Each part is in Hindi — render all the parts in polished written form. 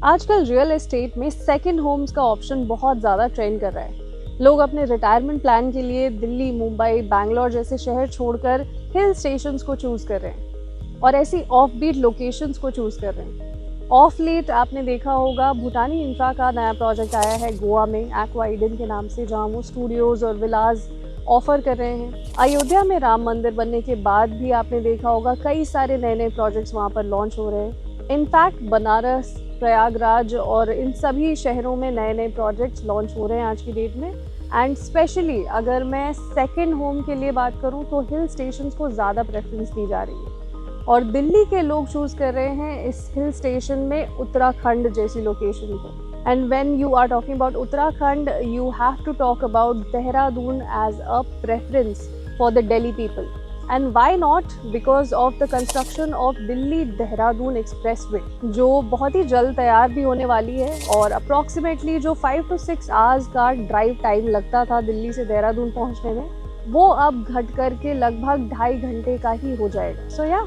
आजकल रियल एस्टेट में सेकंड होम्स का ऑप्शन बहुत ज़्यादा ट्रेंड कर रहा है। लोग अपने रिटायरमेंट प्लान के लिए दिल्ली, मुंबई, बैंगलोर जैसे शहर छोड़कर हिल स्टेशंस को चूज़ कर रहे हैं और ऐसी ऑफ बीट लोकेशंस को चूज़ कर रहे हैं। ऑफ लेट आपने देखा होगा भूटानी इंफ्रा का नया प्रोजेक्ट आया है गोवा में एक्वा ईडन के नाम से, जहाँ वो स्टूडियोज़ और विलाज ऑफर कर रहे हैं। अयोध्या में राम मंदिर बनने के बाद भी आपने देखा होगा कई सारे नए नए प्रोजेक्ट्स वहाँ पर लॉन्च हो रहे हैं। इनफैक्ट बनारस, प्रयागराज और इन सभी शहरों में नए नए प्रोजेक्ट्स लॉन्च हो रहे हैं आज की डेट में। एंड स्पेशली अगर मैं सेकंड होम के लिए बात करूं तो हिल स्टेशंस को ज़्यादा प्रेफरेंस दी जा रही है और दिल्ली के लोग चूज़ कर रहे हैं इस हिल स्टेशन में उत्तराखंड जैसी लोकेशन को। And when you are talking about Uttarakhand, you have to talk about Dehradun as a preference for the Delhi people. And why not? Because of the construction of Delhi Dehradun expressway, जो बहुत ही जल्द तैयार भी होने वाली है और अप्रॉक्सीमेटली जो 5 to 6 आवर्स का ड्राइव टाइम लगता था दिल्ली से देहरादून पहुंचने में, वो अब घट करके लगभग 2.5 घंटे का ही हो जाएगा। So yeah,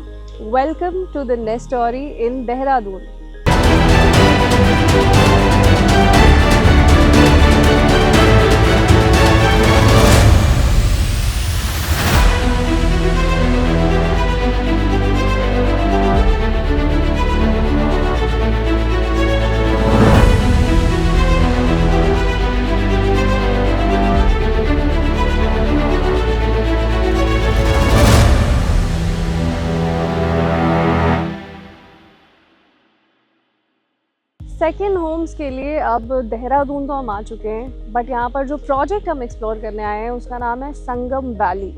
welcome to the next story in Dehradun. Second homes के लिए अब देहरादून तो हम आ चुके हैं, बट यहाँ पर जो प्रोजेक्ट हम एक्सप्लोर करने आए हैं उसका नाम है संगम वैली।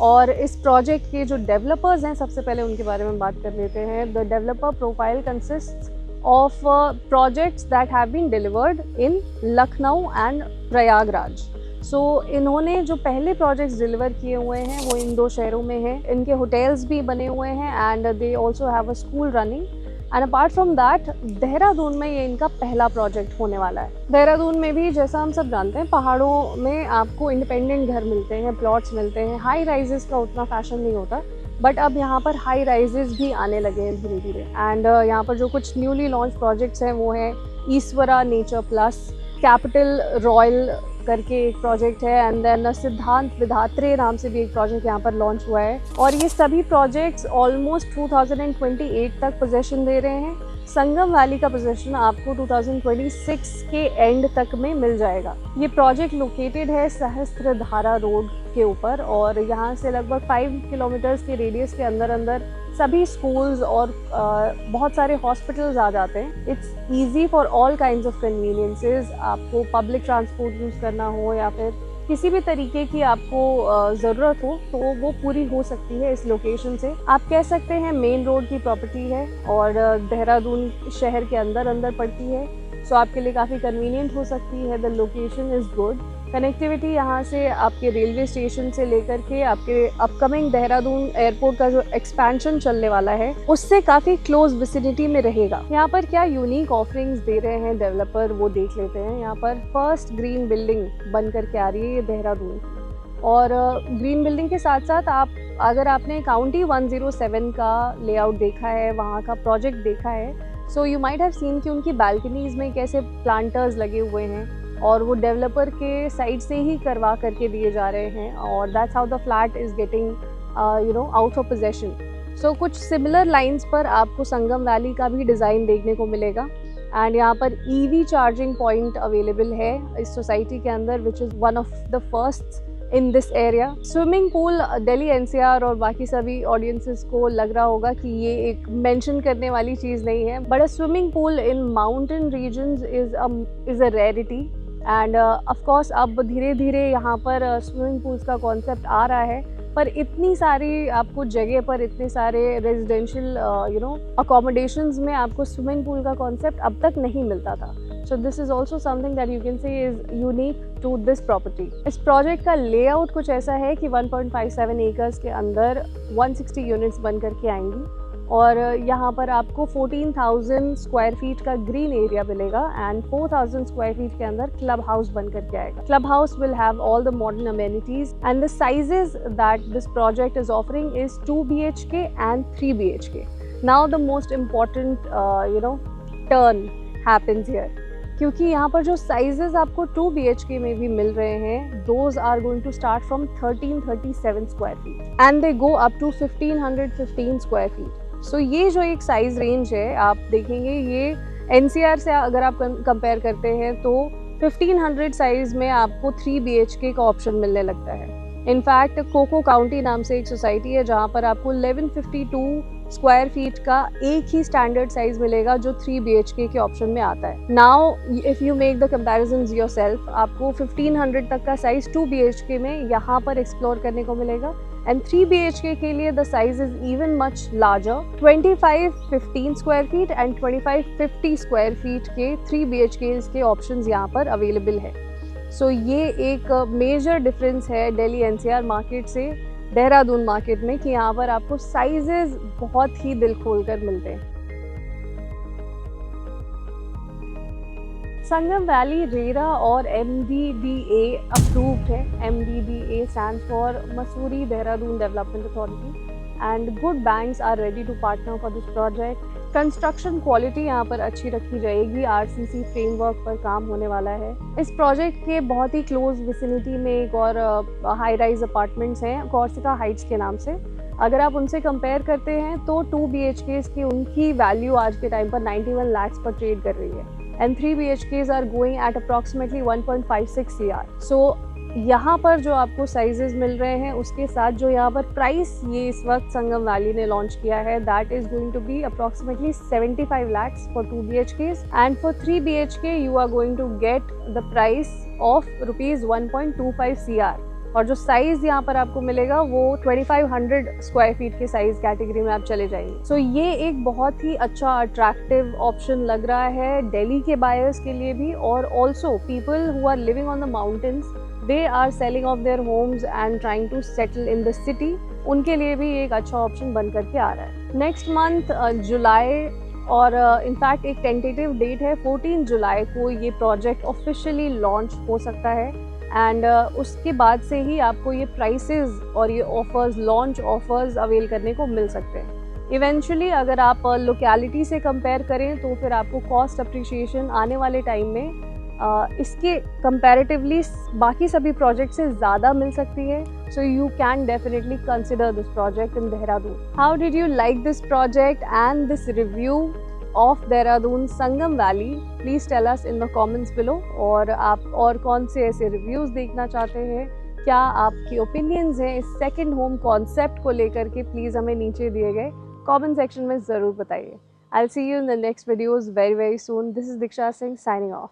और इस प्रोजेक्ट के जो डेवलपर्स हैं, सबसे पहले उनके बारे में बात कर लेते हैं। The developer profile consist of projects that have been delivered in Lucknow and Prayagraj. So इन्होंने जो पहले प्रोजेक्ट्स डिलीवर किए हुए हैं वो इन 2 शहरों में हैं। इनके होटल्स भी बने हुए हैं and they also have a school running. And apart from that, Dehradun में ये इनका पहला प्रोजेक्ट होने वाला है। देहरादून में भी जैसा हम सब जानते हैं, पहाड़ों में आपको इंडिपेंडेंट घर मिलते हैं, प्लॉट्स मिलते हैं, हाई राइजेस का उतना फैशन नहीं होता, बट अब यहाँ पर हाई राइजेस भी आने लगे हैं धीरे धीरे। एंड यहाँ पर जो कुछ न्यूली लॉन्च प्रोजेक्ट्स हैं वो हैं ईश्वरा नेचर प्लस, कैपिटल रॉयल करके एक प्रोजेक्ट है, एंड देन सिद्धांत विधात्रे नाम से भी एक प्रोजेक्ट यहाँ पर लॉन्च हुआ है। और ये सभी प्रोजेक्ट्स ऑलमोस्ट 2028 तक पोजेशन दे रहे हैं। संगम वैली का पोजेशन आपको 2026 के एंड तक में मिल जाएगा। ये प्रोजेक्ट लोकेटेड है सहस्त्रधारा रोड के ऊपर और यहाँ से लगभग 5 किलोमीटर्स के रेडियस के अंदर अंदर सभी स्कूल्स और बहुत सारे हॉस्पिटल्स आ जाते हैं। It's easy for all kinds of conveniences. आपको पब्लिक ट्रांसपोर्ट यूज़ करना हो या फिर किसी भी तरीके की आपको ज़रूरत हो तो वो पूरी हो सकती है इस लोकेशन से। आप कह सकते हैं मेन रोड की प्रॉपर्टी है और देहरादून शहर के अंदर अंदर पड़ती है, सो आपके लिए काफ़ी कन्वीनियंट हो सकती है। The location is good. Connectivity यहाँ से आपके रेलवे स्टेशन से लेकर के आपके अपकमिंग देहरादून एयरपोर्ट का जो एक्सपेंशन चलने वाला है उससे काफ़ी क्लोज विसिनिटी में रहेगा। यहाँ पर क्या यूनिक ऑफरिंग्स दे रहे हैं डेवलपर, वो देख लेते हैं। यहाँ पर फर्स्ट ग्रीन बिल्डिंग बन करके आ रही है ये देहरादून, और ग्रीन बिल्डिंग के साथ साथ आप अगर आपने काउंटी 107 का लेआउट देखा है, वहाँ का प्रोजेक्ट देखा है, so you might have seen कि उनकी बालकनीज में कैसे प्लांटर्स लगे हुए हैं और वो डेवलपर के साइड से ही करवा करके दिए जा रहे हैं और that's how the flat is getting out of possession. So कुछ सिमिलर लाइंस पर आपको संगम वैली का भी डिज़ाइन देखने को मिलेगा। एंड यहाँ पर EV चार्जिंग पॉइंट अवेलेबल है इस सोसाइटी के अंदर, which is one of the first in this area. Swimming pool Delhi NCR और बाकी सभी ऑडियंसेस को लग रहा होगा कि ये एक मेंशन करने वाली चीज़ नहीं है, but a swimming pool in mountain regions is a rarity. And of course अब धीरे धीरे यहाँ पर स्विमिंग पूल्स का कॉन्सेप्ट आ रहा है, पर इतनी सारी आपको जगह पर इतने सारे रेजिडेंशियल अकोमोडेशंस में आपको स्विमिंग पूल का कॉन्सेप्ट अब तक नहीं मिलता था। So this is also something that you can say is unique to this property. इस प्रोजेक्ट का लेआउट कुछ ऐसा है कि 1.57 एकर्स के अंदर 160 यूनिट्स बन करके आएंगी और यहाँ पर आपको 14,000 स्क्वायर फीट का ग्रीन एरिया मिलेगा एंड 4,000 स्क्वायर फीट के अंदर क्लब हाउस बन करके आएगा। Club house will have all the modern amenities and the sizes that this project is offering is 2 BHK and 3 BHK. Now the most important turn happens here, क्योंकि यहाँ पर जो साइजेस आपको 2 BHK में भी मिल रहे हैं, those are going to start from 1337 square feet and they go up to 1515 square feet. So ये जो एक साइज रेंज है आप देखेंगे, ये NCR से अगर आप कंपेयर करते हैं तो 1500 साइज में आपको 3 BHK का ऑप्शन मिलने लगता है। इनफैक्ट कोको काउंटी नाम से एक सोसाइटी है जहाँ पर आपको 1152 स्क्वायर फीट का एक ही स्टैंडर्ड साइज मिलेगा जो 3 BHK के ऑप्शन में आता है। Now if you make the comparisons yourself, आपको 1500 तक का साइज 2 BHK में यहाँ पर एक्सप्लोर करने को मिलेगा एंड 3 BHK के लिए the size is even much larger, 2515 square feet and 2550 square feet के 3 BHK के ऑप्शंस यहाँ पर अवेलेबल है। सो ये एक मेजर डिफरेंस है दिल्ली NCR मार्केट से देहरादून मार्केट में, कि यहाँ पर आपको साइजेस बहुत ही दिल खोल कर मिलते हैं। संगम वैली रेरा और MDDA अप्रूव्ड है। MDDA stands for Mussoorie Dehradun development authority and good banks are ready to partner for this project. Construction quality यहाँ पर अच्छी रखी जाएगी, RCC फ्रेमवर्क पर काम होने वाला है। इस प्रोजेक्ट के बहुत ही क्लोज विसिनिटी में एक और हाई राइज अपार्टमेंट्स हैं कॉर्सिका हाइट्स के नाम से। अगर आप उनसे कंपेयर करते हैं तो 2 BHKs की उनकी वैल्यू आज के टाइम पर 91 लाख पर ट्रेड कर रही है and 3 BHKs are going at approximately 1.56 CR। So यहाँ पर जो आपको साइजेस मिल रहे हैं उसके साथ जो यहाँ पर प्राइस ये इस वक्त संगम वैली ने लॉन्च किया है, that is going to be approximately 75 lakhs for 2 BHKs and for 3 BHK you are going to get the price of ₹1.25 CR। और जो साइज यहाँ पर आपको मिलेगा वो 2500 स्क्वायर फीट के साइज कैटेगरी में आप चले जाएंगे। सो ये एक बहुत ही अच्छा अट्रैक्टिव ऑप्शन लग रहा है दिल्ली के बायर्स के लिए भी, और also people who are living on the mountains, they are selling off their homes and trying to settle in the city, उनके लिए भी एक अच्छा ऑप्शन बन करके आ रहा है। नेक्स्ट मंथ जुलाई और इनफैक्ट एक टेंटेटिव डेट है 14 जुलाई को ये प्रोजेक्ट ऑफिशियली लॉन्च हो सकता है एंड उसके बाद से ही आपको ये प्राइसेस और ये ऑफर्स, लॉन्च ऑफर्स अवेल करने को मिल सकते हैं। इवेंचुअली अगर आप लोकेलिटी से कंपेयर करें तो फिर आपको कॉस्ट अप्रिशिएशन आने वाले टाइम में इसके कंपैरेटिवली बाकी सभी प्रोजेक्ट से ज़्यादा मिल सकती है। So you can definitely consider this project in Dehradun. How did you like this project and this review of Dehradun Sangam valley? Please tell us in the comments below. और आप और कौन से ऐसे रिव्यूज़ देखना चाहते हैं, क्या आपकी ओपिनियंस हैं इस सेकेंड होम कॉन्सेप्ट को लेकर के, प्लीज़ हमें नीचे दिए गए कमेंट सेक्शन में ज़रूर बताइए। I will see you in the next videos very very soon. This is Diksha Singh signing off.